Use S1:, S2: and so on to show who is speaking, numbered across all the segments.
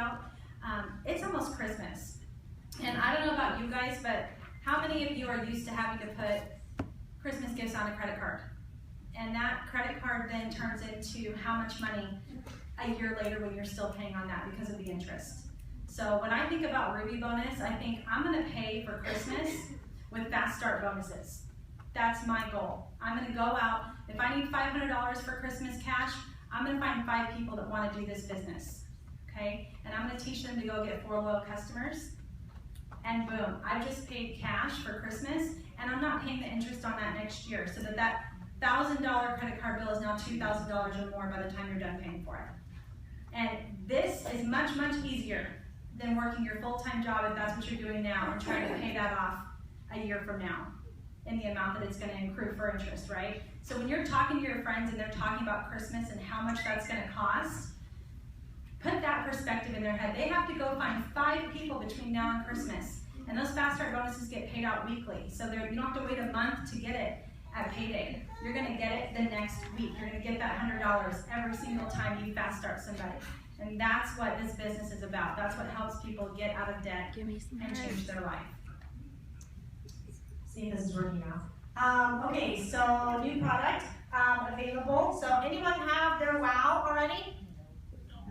S1: about. It's almost Christmas. And I don't know about you guys, but how many of you are used to having to put Christmas gifts on a credit card? And that credit card then turns into how much money a year later when you're still paying on that because of the interest. So when I think about Ruby Bonus, I think I'm going to pay for Christmas with Fast Start bonuses. That's my goal. I'm going to go out. If I need $500 for Christmas cash, I'm going to find 5 people that want to do this business. Okay? And I'm going to teach them to go get 4 loyal customers. And boom, I just paid cash for Christmas, and I'm not paying the interest on that next year. So that $1,000 credit card bill is now $2,000 or more by the time you're done paying for it. And this is much, much easier than working your full-time job if that's what you're doing now and trying to pay that off a year from now in the amount that it's going to accrue for interest, right? So when you're talking to your friends and they're talking about Christmas and how much that's going to cost, put that perspective in their head. They have to go find 5 people between now and Christmas. And those Fast Start bonuses get paid out weekly. So you don't have to wait a month to get it at payday. You're going to get it the next week. You're going to get that $100 every single time you Fast Start somebody. And that's what this business is about. That's what helps people get out of debt and change their life.
S2: See if this is working now. Okay, so new product available. So anyone have their WOW already?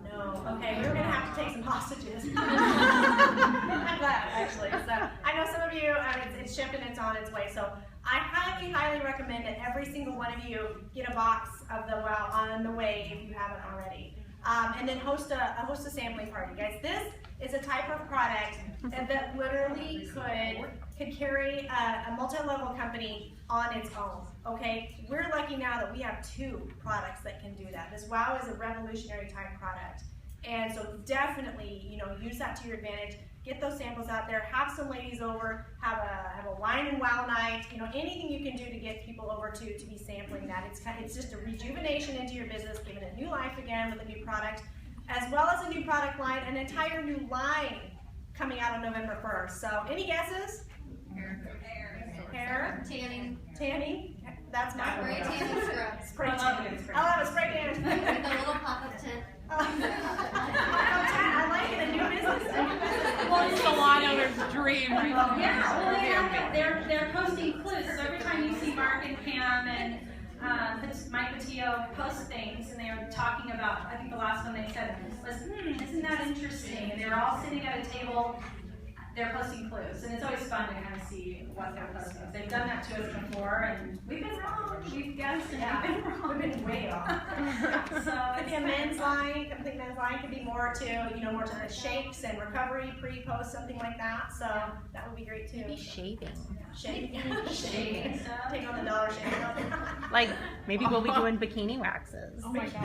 S2: No. Okay, we were going to have to take some hostages. I'm glad, actually. So I know some of you, it's shipped and it's on its way. So I highly, highly recommend that every single one of you get a box of the WOW on the way if you haven't already. And then host a sampling party, guys. This is a type of product that literally could carry a multi-level company on its own. Okay, we're lucky now that we have 2 products that can do that. This WOW is a revolutionary type product, and so definitely, use that to your advantage. Get those samples out there. Have some ladies over. Have a wine and WOW night. Anything you can do to get people over to be sampling that. It's just a rejuvenation into your business, giving it new life again with a new product, as well as a new product line, an entire new line coming out on November 1st. So, any guesses? Hair. Tanning. That's my
S3: spray tanning scrub.
S2: Spray tanning. I'll have a spray tanning.
S3: With a little pop-up tent.
S2: I like it. A new business.
S4: One salon owner's dream.
S1: Yeah, well, they're posting clues. So every time you see Mark and Pam and Mike Patillo post things, and they are talking about, I think the last one they said was, isn't that interesting? And they were all sitting at a table. They're posting clues, and it's always fun to kind of see what they're posting. They've done that to us before, and we've been wrong. We've guessed, and we've been wrong. We've been way off. So it could be a men's line, complete men's line. Could be more to, more to the shakes and recovery, pre-post, something like that. So that would be great too.
S4: Maybe shaving.
S2: Shaving. Take on the Dollar Shave.
S4: Like, maybe we'll be doing bikini waxes.
S2: Oh my gosh.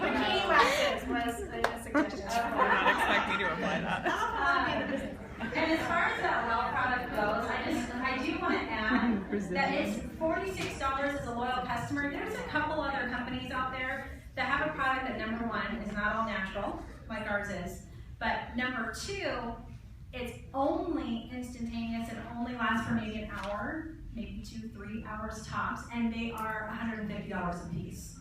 S2: Bikini waxes was a suggestion.
S4: I would not expect me to apply that.
S1: And as far as that WOW product goes, I do want to add that it's $46 as a loyal customer. There's a couple other companies out there that have a product that, number 1, is not all natural, like ours is, but number 2, it's only instantaneous and only lasts for maybe an hour, maybe 2-3 hours tops, and they are $150 a piece.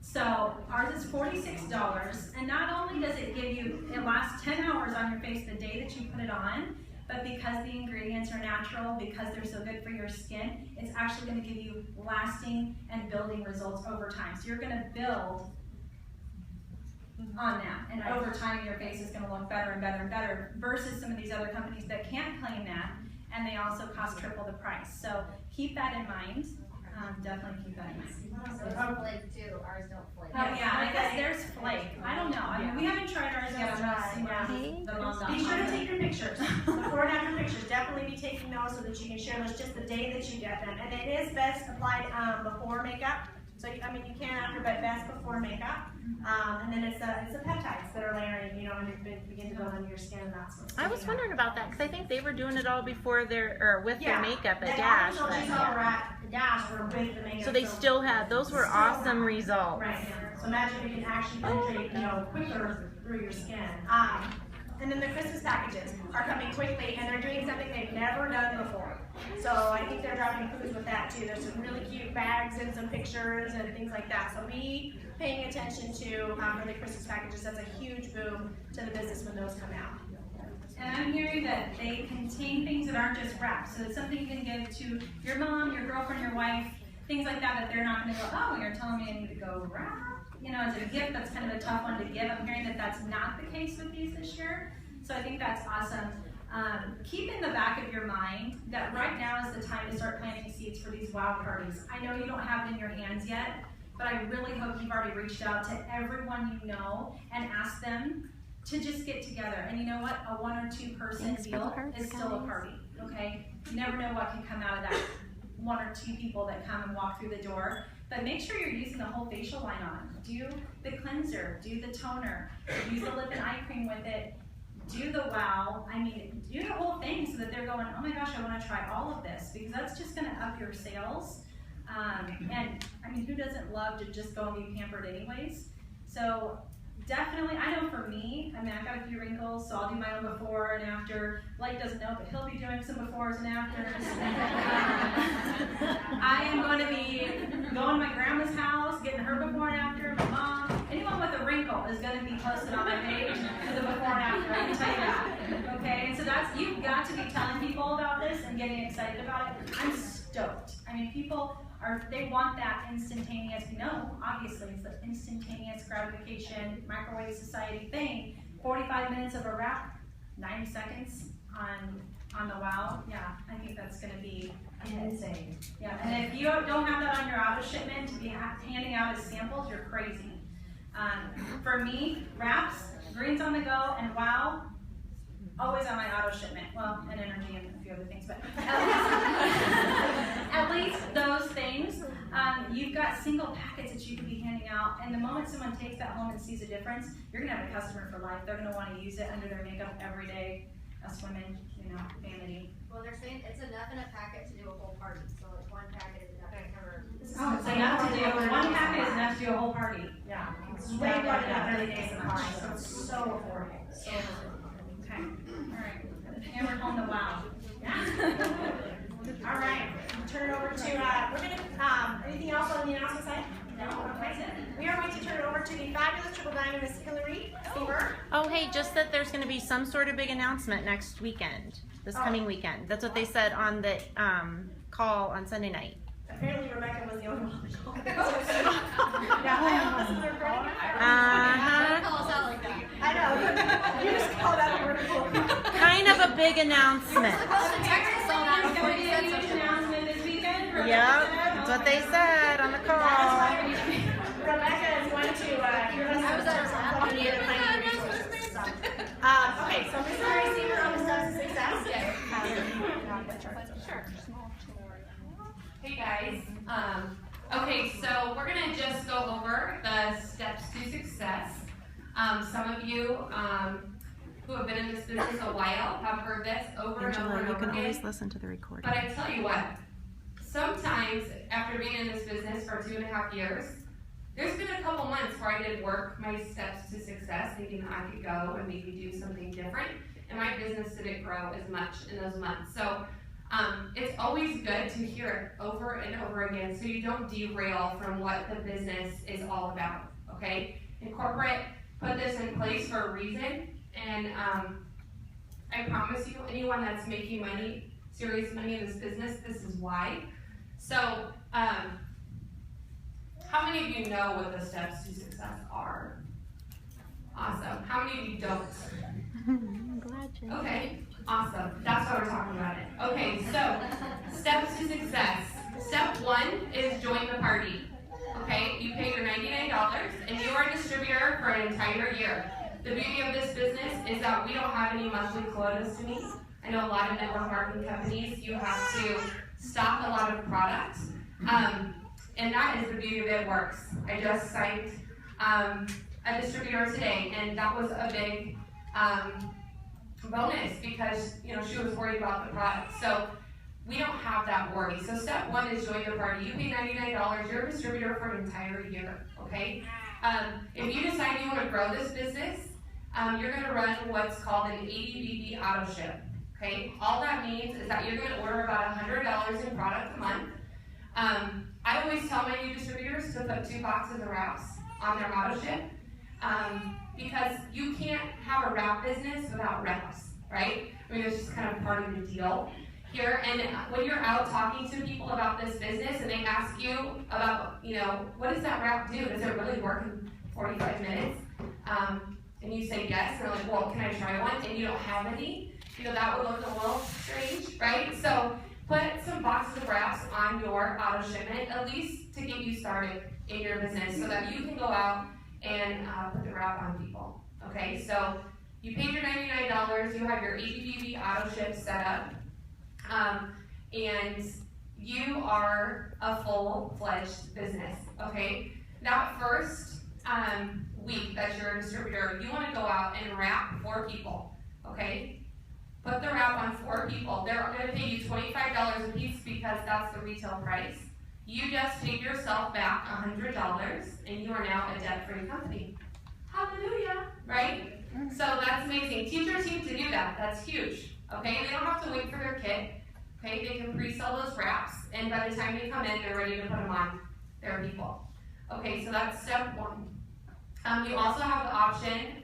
S1: So ours is $46, and not only does it give you, it lasts 10 hours on your face the day that you put it on, but because the ingredients are natural, because they're so good for your skin, it's actually going to give you lasting and building results over time. So you're going to build on that, and over time your face is going to look better and better and better, versus some of these other companies that can't claim that, and they also cost triple the price. So keep that in mind. Definitely keep that in mind.
S3: Those flake too. Ours don't flake.
S1: Oh yeah, I guess there's flake. I don't know. I mean, we haven't tried ours yet.
S2: Be sure to take your pictures. Before and after pictures. Definitely be taking those so that you can share those just the day that you get them. And it is best applied before makeup. So I mean, you can after, but best before makeup. And then it's the peptides that are layering, and begin to build on your skin and that sort of stuff.
S4: I was wondering about that because I think they were doing it all before with their makeup at
S2: Dash.
S4: Dash. So they still had, those were awesome results.
S2: Right. So imagine you can actually penetrate, quicker through your skin. And then the Christmas packages are coming quickly, and they're doing something they've never done before. So I think they're driving clues with that too. There's some really cute bags and some pictures and things like that. So be paying attention to for the Christmas packages. That's a huge boom to the business when those come out.
S1: And I'm hearing that they contain things that aren't just wraps. So it's something you can give to your mom, your girlfriend, your wife, things like that they're not going to go, oh, you're telling me I need to go wrap? You know, as a gift, that's kind of a tough one to give. I'm hearing that that's not the case with these this year. So I think that's awesome. Keep in the back of your mind that right now is the time to start planting seeds for these wow parties. I know you don't have it in your hands yet, but I really hope you've already reached out to everyone you know and asked them to just get together. And you know what? A 1 or 2 person deal is still a party, okay? You never know what can come out of that 1 or 2 people that come and walk through the door. But make sure you're using the whole facial line on them. Do the cleanser, do the toner, use the lip and eye cream with it, do the wow. I mean, do the whole thing so that they're going, oh my gosh, I want to try all of this, because that's just going to up your sales. And I mean, who doesn't love to just go and be pampered anyways? So definitely, I know for me, I mean, I've got a few wrinkles, so I'll do my own before and after. Blake doesn't know, but he'll be doing some befores and afters. I am going to be going to my grandma's house, getting her before and after, my mom. Anyone with a wrinkle is going to be posted on my page for the before and after, I can tell you that. Okay, and so that's, you've got to be telling people about this and getting excited about it. I'm stoked. I mean, people they want that instantaneous, obviously it's the instantaneous gratification, microwave society thing. 45 minutes of a wrap, 90 seconds on the wow. Yeah, I think that's gonna be insane. Yeah, and if you don't have that on your auto shipment to be handing out as samples, you're crazy. For me, wraps, greens on the go, and wow, always on my auto shipment. Well, and energy and a few other things, but at least those things. You've got single packets that you can be handing out, and the moment someone takes that home and sees a difference, you're gonna have a customer for life. They're gonna want to use it under their makeup every day. Us women, vanity.
S3: Well, they're saying it's enough in a packet to do a whole party, so like 1 packet is enough to cover.
S1: Oh, it's enough to do, 1 packet is enough to do a whole party.
S2: Yeah, it's way more than that really days supply, so it's so affordable. So affordable.
S1: Okay, all right. Hammer home the wow.
S2: All right, turn it over to, we're gonna, anything else on the announcement side? No, okay. We are going to turn it over to the fabulous Triple Diamond Miss Hillary Seaver.
S4: Oh, hey, just that there's going to be some sort of big announcement next weekend, this coming weekend. That's what they said on the call on Sunday night.
S2: Apparently Rebecca was the only one that called. Yeah, I don't listen to the recording.
S3: Call us out like that.
S2: I know. You just called out a vertical.
S4: Kind of a big announcement.
S3: Texas on that before you said something.
S1: Announcement this weekend.
S4: Yep, that's what they said on the call.
S2: Rebecca is going to give us
S3: I was at
S2: some
S3: our
S2: new planning resources. Okay, so Miss Hillary Seaver on the Steps to Success.
S3: Sure.
S5: Hey guys, okay, so we're gonna just go over the steps to success. Some of you who have been in this business a while have heard this over and over
S4: Angela,
S5: and
S4: you
S5: over
S4: can always
S5: again.
S4: listen to the recording.
S5: But I tell you what, sometimes after being in this business for 2.5 years, there's been a couple months where I did work my steps to success, thinking I could go and maybe do something different, and my business didn't grow as much in those months. So it's always good to hear it over and over again so you don't derail from what the business is all about, okay? Incorporate, put this in place for a reason, and I promise you, anyone that's making money, serious money in this business, this is why. So, how many of you know what the steps to success are? Awesome. How many of you don't?
S4: I'm glad you.
S5: Okay, awesome. That's why we're talking about it. Okay, so steps to success. Step 1 is join the party. Okay, you pay your $99 and you are a distributor for an entire year. The beauty of this business is that we don't have any monthly quotas to meet. I know a lot of network marketing companies, you have to stock a lot of products. And that is the beauty of it works. I just signed a distributor today, and that was a big bonus because she was worried about the product. So we don't have that worry. So step 1 is join the party. You pay $99, you're a distributor for an entire year, okay? If you decide you want to grow this business, you're gonna run what's called an ADVB auto ship, okay? All that means is that you're gonna order about $100 in product a month. I always tell my new distributors to put 2 boxes of wraps on their auto ship, because you can't have a wrap business without wraps, right? I mean, it's just kind of part of the deal here. And when you're out talking to people about this business and they ask you about, you know, what does that wrap do? Does it really work in 45 minutes? And you say yes, and they're like, well, can I try one? And you don't have any, you know, that would look a little strange, right? So put some boxes of wraps on your auto shipment, at least to get you started in your business so that you can go out and put the wrap on people, okay? So you paid your $99, you have your ABBB auto ship set up, and you are a full-fledged business, okay? That first week that you're a distributor, you want to go out and wrap 4 people, okay? Put the wrap on 4 people. They're going to pay you $25 a piece because that's the retail price. You just paid yourself back $100, and you are now a debt-free company. Hallelujah, right? So that's amazing. Teach your team to do that. That's huge, okay? They don't have to wait for their kit, okay? They can pre-sell those wraps, and by the time they come in, they're ready to put them on their people. Okay, so that's step 1. You also have the option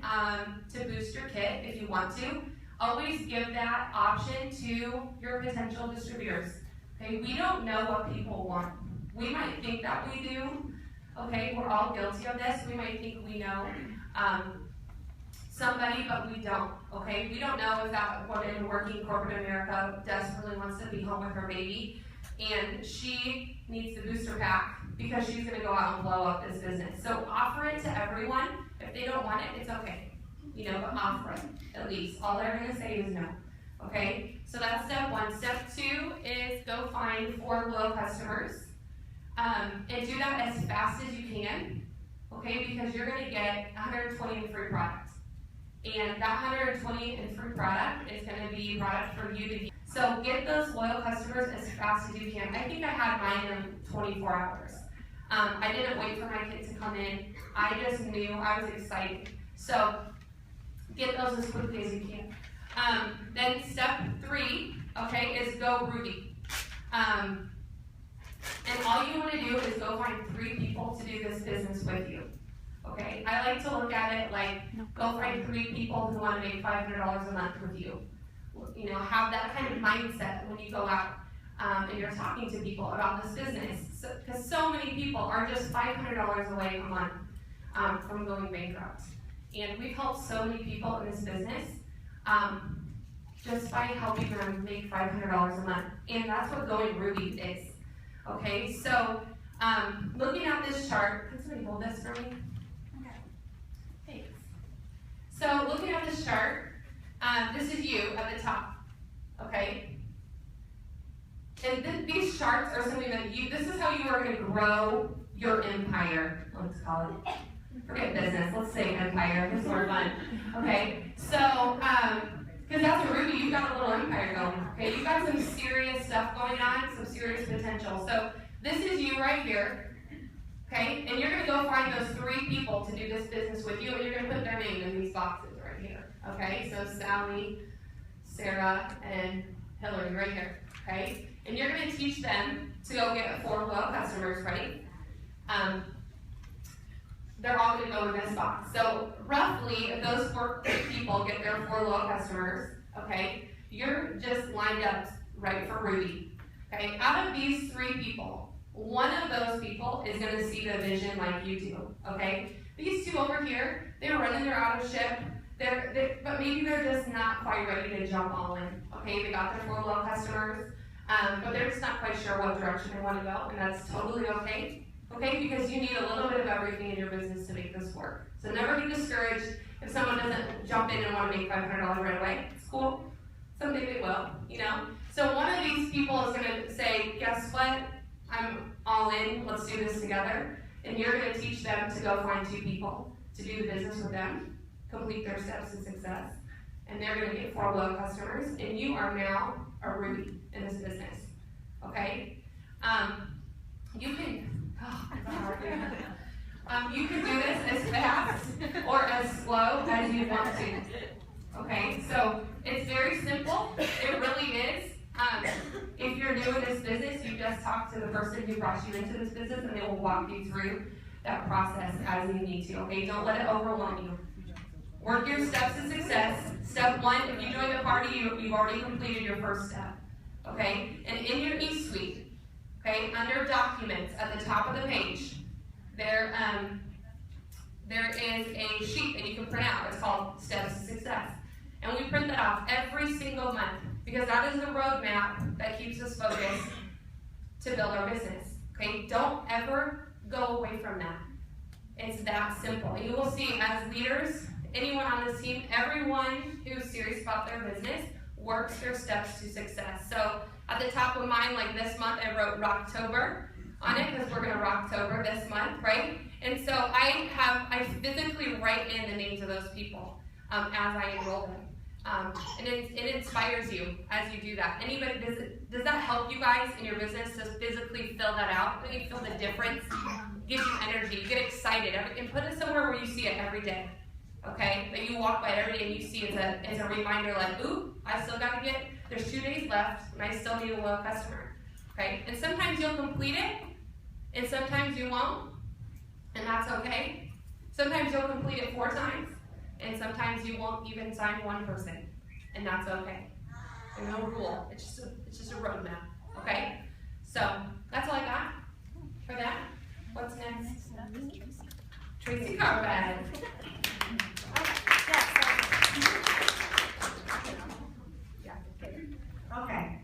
S5: to boost your kit if you want to. Always give that option to your potential distributors. Okay, we don't know what people want. We might think that we do. Okay, we're all guilty of this. We might think we know somebody, but we don't. Okay, we don't know if that woman working corporate America desperately wants to be home with her baby, and she needs the booster pack because she's going to go out and blow up this business. So offer it to everyone. If they don't want it, it's okay. You know, but offer it at least. All they're going to say is no. Okay, so that's step 1. Step 2 is go find 4 loyal customers, and do that as fast as you can. Okay, because you're going to get 120 in free product, and that 120 in free product is going to be product for you to use. So get those loyal customers as fast as you can. I think I had mine in 24 hours. I didn't wait for my kid to come in. I just knew, I was excited. So get those as quickly as you can. Then step 3, okay, is go Ruby. And all you want to do is go find 3 people to do this business with you. Okay, I like to look at it like go find 3 people who want to make $500 a month with you. You know, have that kind of mindset when you go out and you're talking to people about this business. Because so many people are just $500 away a month from going bankrupt. And we've helped so many people in this business just by helping them make $500 a month. And that's what going Ruby is. Okay, so looking at this chart, can somebody hold this for me? Okay, thanks. So looking at this chart, this is you at the top, okay? And these charts are something that this is how you are going to grow your empire, let's call it. Forget business, let's say empire, it's more fun. Okay, so, because as a Ruby, you've got a little empire going, okay? You've got some serious stuff going on, some serious potential. So this is you right here, okay? And you're going to go find those 3 people to do this business with you, and you're going to put their name in these boxes right here, okay? So Sally, Sarah, and Hillary right here, okay? And you're going to teach them to go get 4 loyal customers, right? They're all going to go in this box. So roughly, if those 4 people get their 4 loyal customers, okay, you're just lined up right for Ruby. Okay, out of these 3 people, one of those people is going to see the vision like you do. Okay, these 2 over here, they're running their auto ship. But maybe they're just not quite ready to jump all in. Okay, they got their 4 loyal customers, but they're just not quite sure what direction they want to go, and that's totally okay. Okay, because you need a little bit of everything in your business to make this work. So never be discouraged if someone doesn't jump in and want to make $500 right away. It's cool. Someday they will, you know. So one of these people is going to say, guess what? I'm all in. Let's do this together. And you're going to teach them to go find 2 people to do the business with them, complete their steps to success, and they're going to get 4 loyal customers, and you are now a Ruby in this business. Okay? You can. You can do this as fast or as slow as as you want to. Okay, so it's very simple. It really is. If you're new in this business, you just talk to the person who brought you into this business, and they will walk you through that process as you need to. Okay, don't let it overwhelm you. Work your steps to success. Step 1, if you join the party, you've already completed your first step. Okay, and in your e-suite, okay, under documents at the top of the page, there is a sheet that you can print out. It's called Steps to Success. And we print that off every single month because that is the roadmap that keeps us focused to build our business. Okay, don't ever go away from that. It's that simple. You will see as leaders, anyone on this team, everyone who's serious about their business works their steps to success. So at the top of mine, like this month, I wrote Rocktober on it because we're going to Rocktober this month, right? And so I physically write in the names of those people as I enroll them. And it inspires you as you do that. Anybody, does that help you guys in your business to physically fill that out? Don't you feel the difference? Gives you energy, you get excited, and put it somewhere where you see it every day. Okay, that you walk by it every day and you see it's a reminder like, ooh, I still got to there's 2 days left and I still need a loyal customer. Okay, and sometimes you'll complete it and sometimes you won't, and that's okay. Sometimes you'll complete it 4 times and sometimes you won't even sign one person, and that's okay. There's no rule, it's just a roadmap. Okay, so that's all I got for that. What's next? Tracy Carpet.
S2: Okay,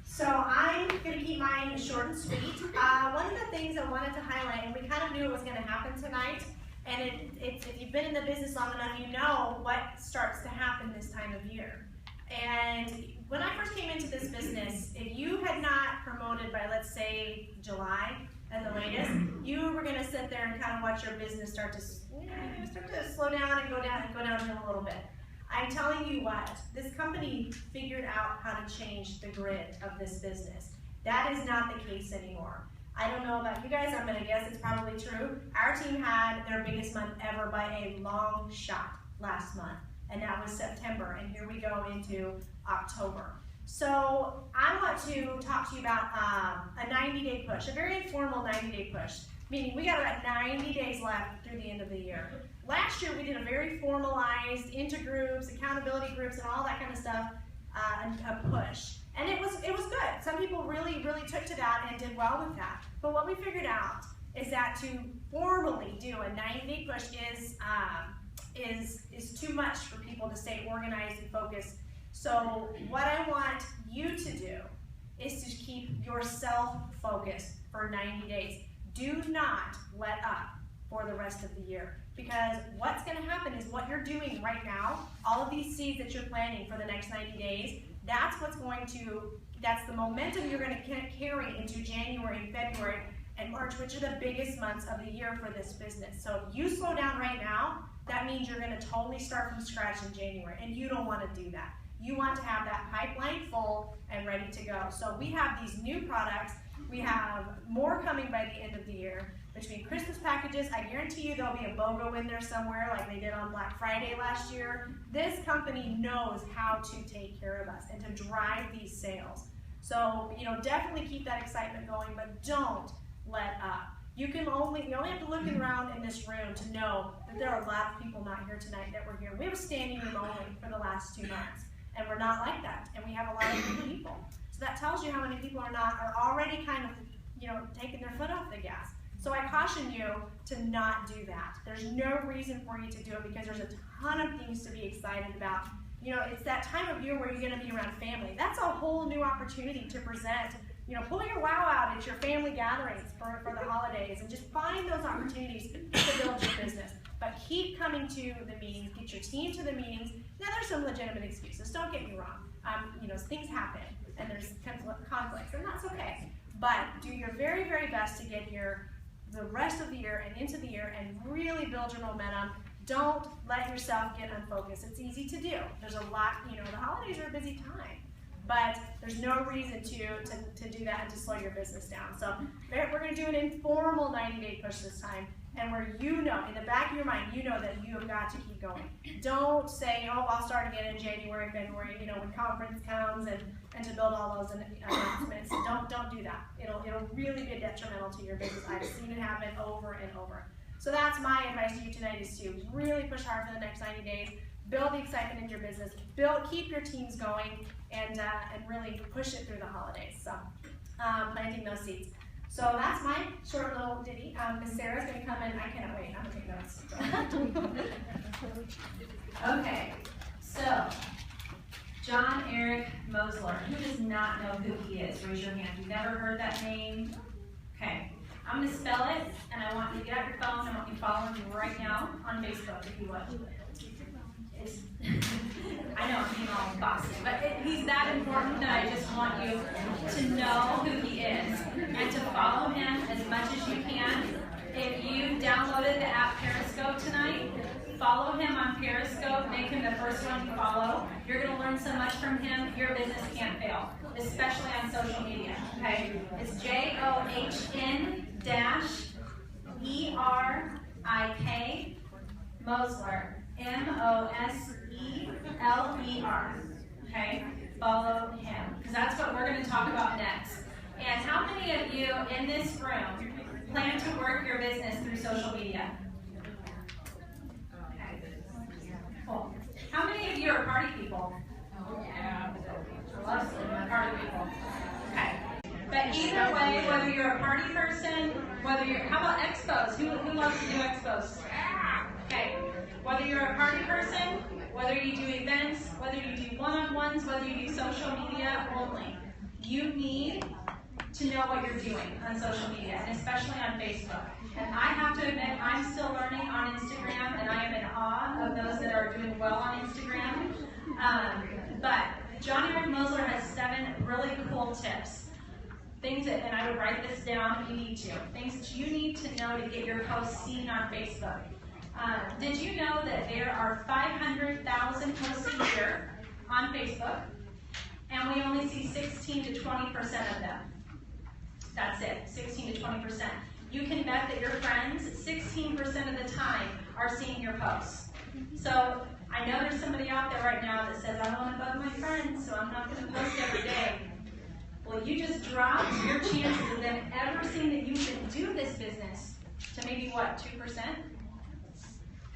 S2: so I'm going to keep mine short and sweet. One of the things I wanted to highlight, and we kind of knew it was going to happen tonight, and if you've been in the business long enough, you know what starts to happen this time of year. And when I first came into this business, if you had not promoted by, let's say, July at the latest, you were going to sit there and kind of watch your business start to slow down and go downhill a little bit. I'm telling you what, this company figured out how to change the grid of this business. That is not the case anymore. I don't know about you guys, I'm going to guess it's probably true. Our team had their biggest month ever by a long shot last month, and that was September, and here we go into October. So I want to talk to you about a 90-day push, a very informal 90-day push, meaning we got about 90 days left through the end of the year. Last year we did a very formalized intergroups, accountability groups, and all that kind of stuff, a push. And it was good. Some people really took to that and did well with that. But what we figured out is that to formally do a 90-day push is too much for people to stay organized and focused. So what I want you to do is to keep yourself focused for 90 days. Do not let up for the rest of the year, because what's going to happen is what you're doing right now, all of these seeds that you're planting for the next 90 days, that's the momentum you're going to carry into January and February and March, which are the biggest months of the year for this business. So if you slow down right now, that means you're going to totally start from scratch in January, and you don't want to do that. You want to have that pipeline full and ready to go. So we have these new products. We have more coming by the end of the year. Between Christmas packages, I guarantee you there'll be a BOGO in there somewhere like they did on Black Friday last year. This company knows how to take care of us and to drive these sales. So, definitely keep that excitement going, but don't let up. You only have to look around in this room to know that there are a lot of people not here tonight that were here. We have a standing room only for the last 2 months, and we're not like that, and we have a lot of new people. So that tells you how many people are already kind of, taking their foot off the gas. So I caution you to not do that. There's no reason for you to do it because there's a ton of things to be excited about. It's that time of year where you're going to be around family. That's a whole new opportunity to present. Pull your wow out at your family gatherings for the holidays, and just find those opportunities to build your business. But keep coming to the meetings, get your team to the meetings. Now there's some legitimate excuses, don't get me wrong. Things happen and there's conflicts, and that's okay. But do your very, very best to get here the rest of the year and into the year and really build your momentum. Don't let yourself get unfocused. It's easy to do. There's a lot, the holidays are a busy time, but there's no reason to do that and to slow your business down. So we're going to do an informal 90-day push this time, and where you know, in the back of your mind, you know that you have got to keep going. Don't say, oh, I'll start again in January, February, you know, when conference comes and to build all those announcements. Don't do that. It'll really be detrimental to your business. I've seen it happen over and over. So that's my advice to you tonight, is to really push hard for the next 90 days. Build the excitement in your business. Keep your teams going, and really push it through the holidays. So planting those seeds. So that's my short little ditty. Miss Sarah's going to come in. I cannot wait. I'm going to take notes.
S1: Okay, so John Eric Mosler. Who does not know who he is? Raise your hand. You've never heard that name? Okay, I'm going to spell it, and I want you to get out your phone. I want you to follow him right now on Facebook, if you would. I know I'm being all bossy, but he's that important that I just want you to know who he is and to follow him as much as you can. If you downloaded the app Periscope tonight, follow him on Periscope. Make him the first one you follow. You're going to learn so much from him. Your business can't fail, especially on social media. Okay, it's JOHN-ERIK Mosler. M-O-S-E-L-E-R. Okay? Follow him. Because that's what we're going to talk about next. And how many of you in this room plan to work your business through social media? Okay. Cool. How many of you are party people? Oh, yeah. I love seeing party people. Okay. But either way, whether you're a party person, whether you're, how about expos? Who loves to do expos? Okay. Whether you're a party person, whether you do events, whether you do one-on-ones, whether you do social media only, you need to know what you're doing on social media, and especially on Facebook. And I have to admit, I'm still learning on Instagram, and I am in awe of those that are doing well on Instagram. But John Eric Mosler has 7 really cool tips. Things that, and I would write this down if you need to, things that you need to know to get your posts seen on Facebook. Did you know that there are 500,000 posts a year on Facebook, and we only see 16 to 20% of them? That's it, 16 to 20%. You can bet that your friends, 16% of the time, are seeing your posts. So I know there's somebody out there right now that says, I don't want to bug my friends, so I'm not going to post every day. Well, you just dropped your chances of them ever seeing that you can do this business to maybe, what, 2%?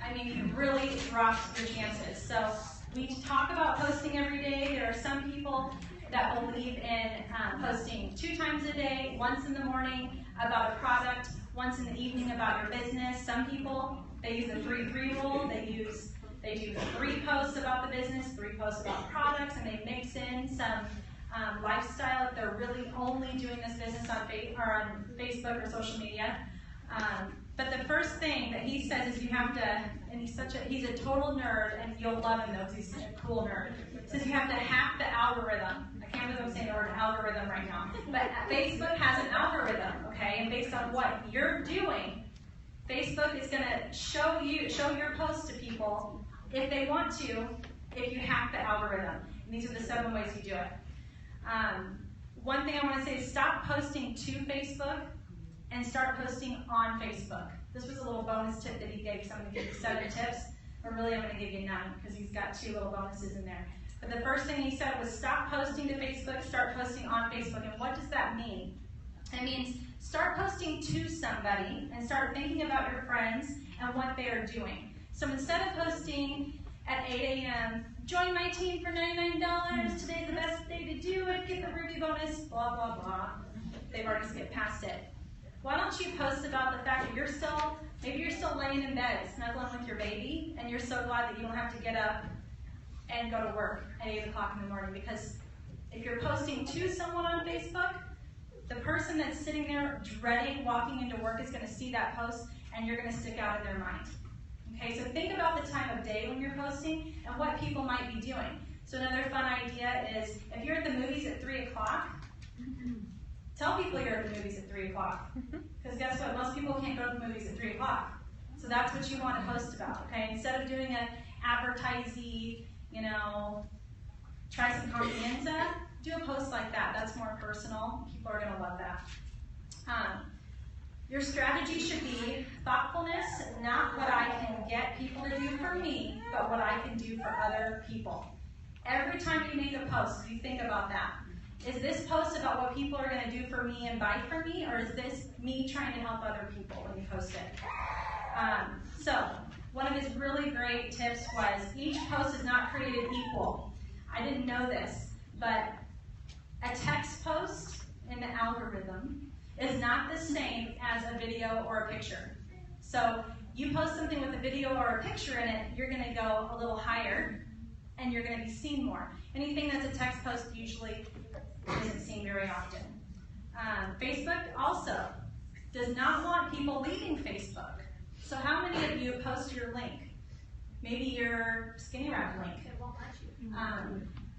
S1: I mean, you really dropped your chances. So we talk about posting every day. There are some people that believe in posting 2 times a day, once in the morning about a product, once in the evening about your business. Some people, they use the 3-3 rule. They do 3 posts about the business, 3 posts about products, and they mix in some lifestyle if they're really only doing this business on Facebook or social media. But the first thing that he says is you have to, and he's a total nerd, and you'll love him though because he's a cool nerd. He says you have to hack the algorithm. I can't believe I'm saying the word algorithm right now. But Facebook has an algorithm, okay? And based on what you're doing, Facebook is going to show your posts to people if they want to, if you hack the algorithm. And these are the 7 ways you do it. One thing I want to say is stop posting to Facebook and start posting on Facebook. This was a little bonus tip that he gave, so I'm going to give you 7 tips, but really I'm going to give you 9 because he's got 2 little bonuses in there. But the first thing he said was stop posting to Facebook, start posting on Facebook. And what does that mean? It means start posting to somebody and start thinking about your friends and what they are doing. So instead of posting at 8 a.m., join my team for $99, today's the best day to do it, get the Ruby bonus, blah, blah, blah. They've already skipped past it. Why don't you post about the fact that maybe you're still laying in bed, snuggling with your baby, and you're so glad that you don't have to get up and go to work at 8 o'clock in the morning, because if you're posting to someone on Facebook, the person that's sitting there dreading walking into work is going to see that post, and you're going to stick out in their mind. Okay, so think about the time of day when you're posting and what people might be doing. So another fun idea is if you're at the movies at 3 o'clock, tell people you're at the movies at 3 o'clock. Because guess what? Most people can't go to the movies at 3 o'clock. So that's what you want to post about, okay? Instead of doing an advertising, try some confianza, do a post like that. That's more personal. People are going to love that. Your strategy should be thoughtfulness, not what I can get people to do for me, but what I can do for other people. Every time you make a post, you think about that. Is this post about what people are going to do for me and buy from me, or is this me trying to help other people when you post it? So, one of his really great tips was each post is not created equal. I didn't know this, but a text post in the algorithm is not the same as a video or a picture. So, you post something with a video or a picture in it, you're going to go a little higher, and you're going to be seen more. Anything that's a text post usually isn't seen very often. Facebook also does not want people leaving Facebook. So how many of you post your link? Maybe your skinny wrap link.
S3: It won't let you.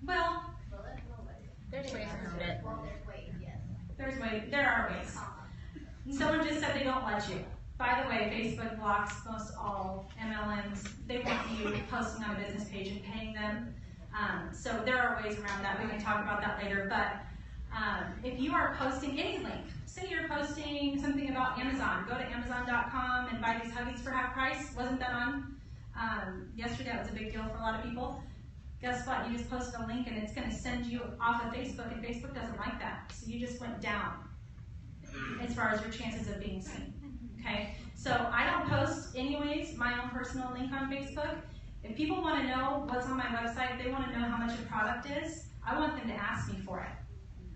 S1: Well,
S3: Will it? Will it?
S4: There's ways around it.
S3: Well, there's ways, yes.
S1: there are ways. Someone just said they don't let you. By the way, Facebook blocks most all MLMs. They want you posting on a business page and paying them. So there are ways around that. We can talk about that later. But if you are posting any link, say you're posting something about Amazon, go to Amazon.com and buy these Huggies for half price. Wasn't that on yesterday? That was a big deal for a lot of people. Guess what? You just posted a link and it's going to send you off of Facebook, and Facebook doesn't like that. So you just went down as far as your chances of being seen. Okay? So I don't post anyways my own personal link on Facebook. If people want to know what's on my website, they want to know how much a product is, I want them to ask me for it.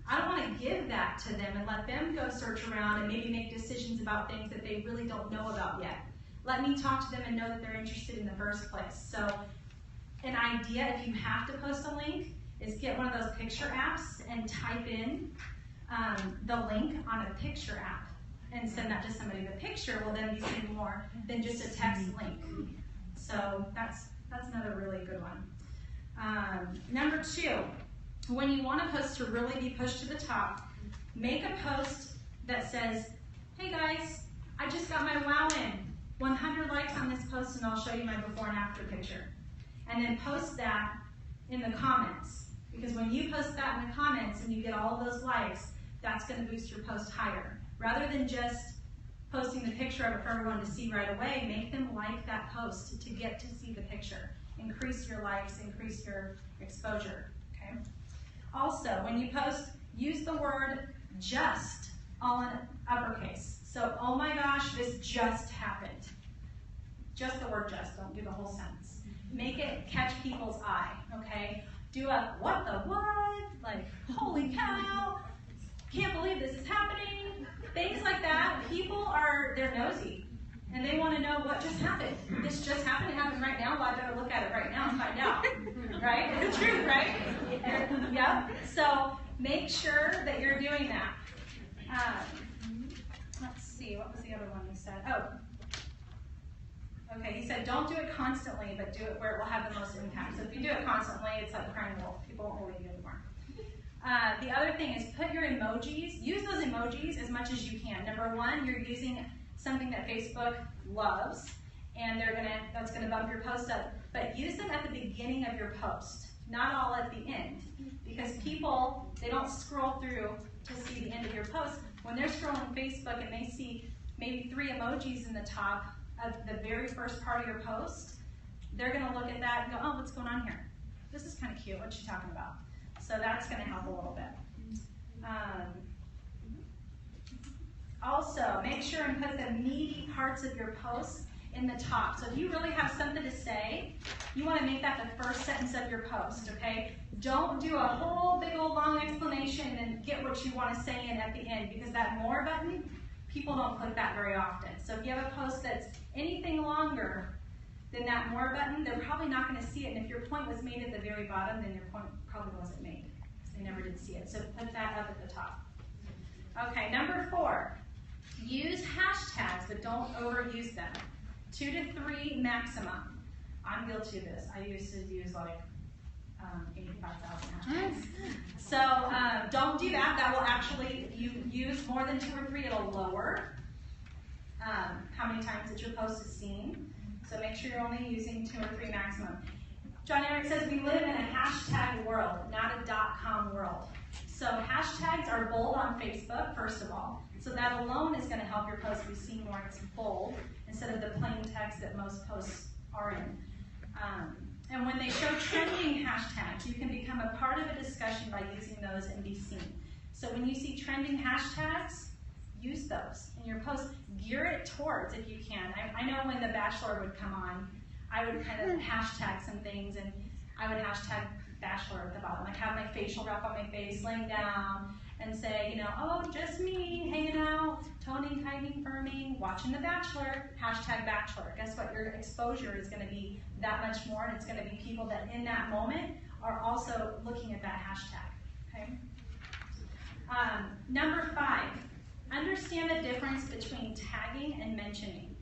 S1: I don't want to give that to them and let them go search around and maybe make decisions about things that they really don't know about yet. Let me talk to them and know that they're interested in the first place. So an idea, if you have to post a link, is get one of those picture apps and type in the link on a picture app and send that to somebody. The picture will then be seen more than just a text link. So that's another really good one. Number 2, when you want a post to really be pushed to the top, make a post that says, hey guys, I just got my wow in. 100 likes on this post and I'll show you my before and after picture. And then post that in the comments. Because when you post that in the comments and you get all of those likes, that's going to boost your post higher. Rather than just posting the picture of it for everyone to see right away, make them like that post to get to see the picture. Increase your likes, increase your exposure. Okay. Also, when you post, use the word just, all in uppercase. So, oh my gosh, this just happened. Just the word just, don't do the whole sentence. Make it catch people's eye, okay? Do a what the what, like holy cow, can't believe this is happening. Things like that. People they're nosy and they want to know what just happened. This just happened, it happened right now, well I better look at it right now and find out. Right? It's the truth, right? Yep. So make sure that you're doing that. Let's see, what was the other one he said? Oh. Okay, he said don't do it constantly, but do it where it will have the most impact. So if you do it constantly, it's like crying wolf. People won't believe you anymore. The other thing is put your emojis, use those emojis as much as you can. Number 1, you're using something that Facebook loves, and that's gonna bump your post up. But use them at the beginning of your post, not all at the end. Because people, they don't scroll through to see the end of your post. When they're scrolling Facebook and they see maybe 3 emojis in the top of the very first part of your post, they're gonna look at that and go, oh, what's going on here? This is kind of cute, what's she talking about? So that's going to help a little bit. Also, make sure and put the meaty parts of your post in the top. So if you really have something to say, you want to make that the first sentence of your post, okay? Don't do a whole big old long explanation and get what you want to say in at the end, because that more button, people don't click that very often. So if you have a post that's anything longer than that more button, they're probably not going to see it. And if your point was made at the very bottom, then your point probably wasn't made, because they never did see it. So put that up at the top. Okay, number 4, use hashtags, but don't overuse them. 2 to 3 maximum. I'm guilty of this. I used to use like 85,000 hashtags. So don't do that. That will actually, if you use more than 2 or 3, it'll lower how many times that your post is seen. So make sure you're only using 2 or 3 maximum. John Eric says we live in a hashtag world, not a .com world. So hashtags are bold on Facebook, first of all. So that alone is going to help your post be seen more. It's bold instead of the plain text that most posts are in. And when they show trending hashtags, you can become a part of a discussion by using those and be seen. So when you see trending hashtags, use those in your post. Gear it towards, if you can. I know when The Bachelor would come on, I would kind of hashtag some things, and I would hashtag Bachelor at the bottom. Like have my facial wrap on my face, laying down, and say, you know, oh, just me, hanging out, toning, tightening, firming, watching The Bachelor, hashtag Bachelor. Guess what? Your exposure is going to be that much more, and it's going to be people that in that moment are also looking at that hashtag, okay? Number 5, understand the difference between tagging and mentioning.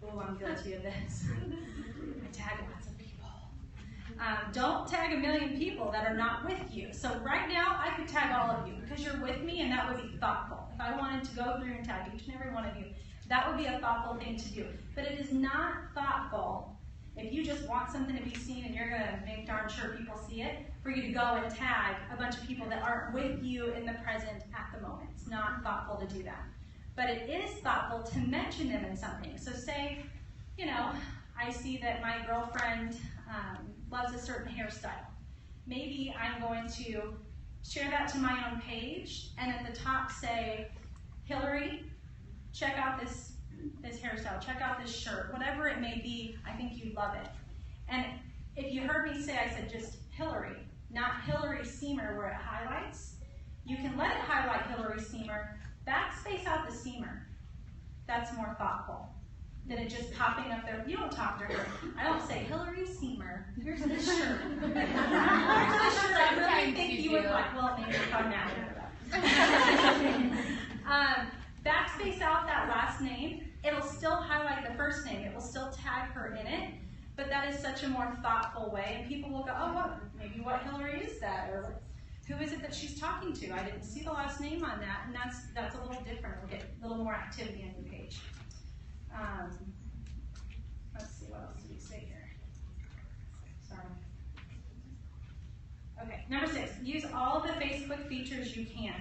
S1: Oh, I'm guilty of this. I tag lots of people. Don't tag a million people that are not with you. So right now, I could tag all of you because you're with me, and that would be thoughtful. If I wanted to go through and tag each and every one of you, that would be a thoughtful thing to do. But it is not thoughtful if you just want something to be seen and you're going to make darn sure people see it, for you to go and tag a bunch of people that aren't with you in the present at the moment. It's not thoughtful to do that. But it is thoughtful to mention them in something. So say, you know, I see that my girlfriend loves a certain hairstyle. Maybe I'm going to share that to my own page, and at the top say, Hillary, check out this hairstyle, check out this shirt, whatever it may be, I think you'd love it. And if you heard me say, I said just Hillary, not Hillary Seamer where it highlights. You can let it highlight Hillary Seamer, backspace out the Seamer. That's more thoughtful than it just popping up there. You don't talk to her. I don't say, Hillary Seamer, here's this shirt. Here's this shirt I really think you would like. Well, maybe you're probably not that. Backspace out that last name. It'll still highlight the first name. It will still tag her in it, but that is such a more thoughtful way, and people will go, oh, what? Maybe what Hillary is that? Or who is it that she's talking to? I didn't see the last name on that, and that's a little different. We'll get a little more activity on your page. Let's see, what else did we say here? Sorry. Okay, number 6, use all of the Facebook features you can.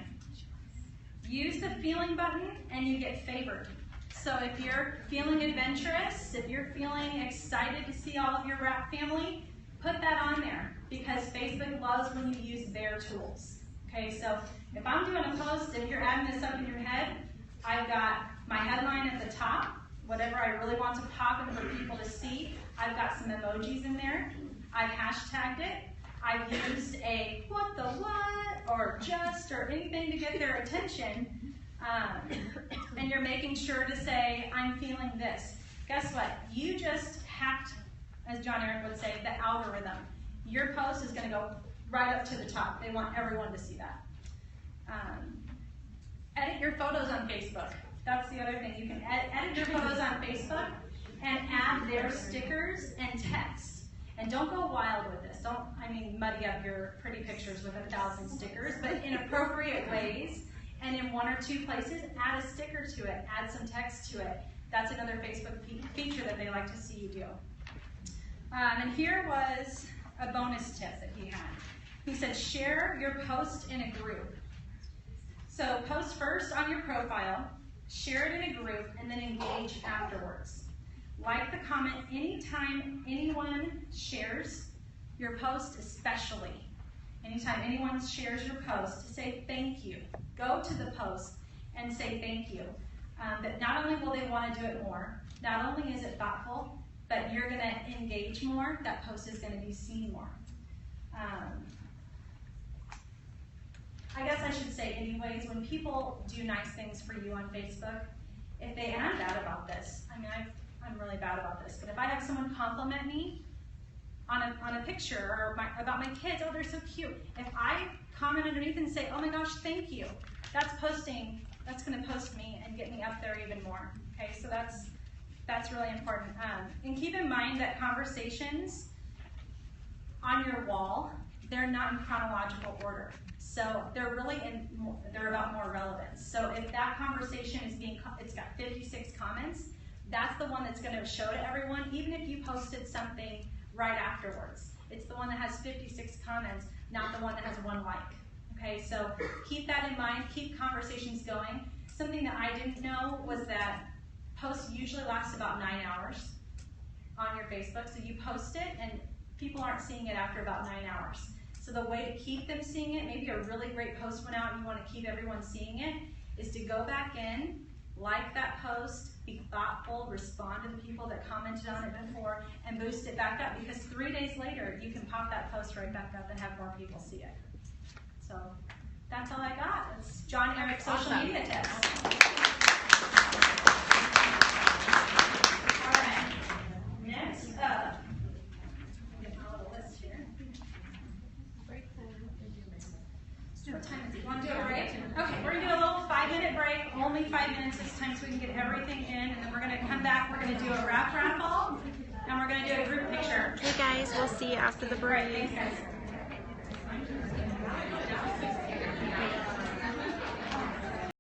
S1: Use the feeling button and you get favored. So if you're feeling adventurous, if you're feeling excited to see all of your rap family, put that on there, because Facebook loves when you use their tools. Okay, so if I'm doing a post, if you're adding this up in your head, I've got my headline at the top, whatever I really want to pop and for people to see. I've got some emojis in there. I've hashtagged it. I've used a what the what or just or anything to get their attention. And you're making sure to say, I'm feeling this. Guess what? You just hacked, as John Eric would say, the algorithm. Your post is going to go right up to the top. They want everyone to see that. Edit your photos on Facebook. That's the other thing. You can edit your photos on Facebook and add their stickers and text. And don't go wild with this. Don't, muddy up your pretty pictures with 1,000 stickers, but in appropriate ways. And in 1 or 2 places, add a sticker to it, add some text to it. That's another Facebook feature that they like to see you do. And here was a bonus tip that he had. He said, share your post in a group. So post first on your profile, share it in a group, and then engage afterwards. Like the comment anytime anyone shares your post, especially. Anytime anyone shares your post, say thank you. Go to the post and say thank you. That not only will they want to do it more, not only is it thoughtful, but you're going to engage more. That post is going to be seen more. I guess I should say anyways, when people do nice things for you on Facebook, if they, and I'm bad about this, I'm really bad about this, but if I have someone compliment me on a picture or about my kids, oh, they're so cute. If I comment underneath and say, oh my gosh, thank you, that's going to post me and get me up there even more. Okay, so that's really important. And keep in mind that conversations on your wall, they're not in chronological order. So they're about more relevance. So if that conversation it's got 56 comments, that's the one that's going to show to everyone, even if you posted something right afterwards. It's the one that has 56 comments, not the one that has 1 like. Okay, so keep that in mind, keep conversations going. Something that I didn't know was that posts usually last about 9 hours on your Facebook. So you post it and people aren't seeing it after about 9 hours. So the way to keep them seeing it, maybe a really great post went out and you want to keep everyone seeing it, is to go back in, like that post, be thoughtful, respond to the people that commented on it before, and boost it back up, because 3 days later, you can pop that post right back up and have more people see it. So that's all I got. That's John Eric's social media tips. All right, next up, get my little list here. What time is it? You want to do a break? Okay, we're going to do a little 5-minute break, only 5 minutes this time so we can get everything in, and then we're going to come back, we're going to do a wrap raffle, and we're going to do a group picture.
S4: Hey guys, we'll see you after the break.
S1: All right, thanks guys.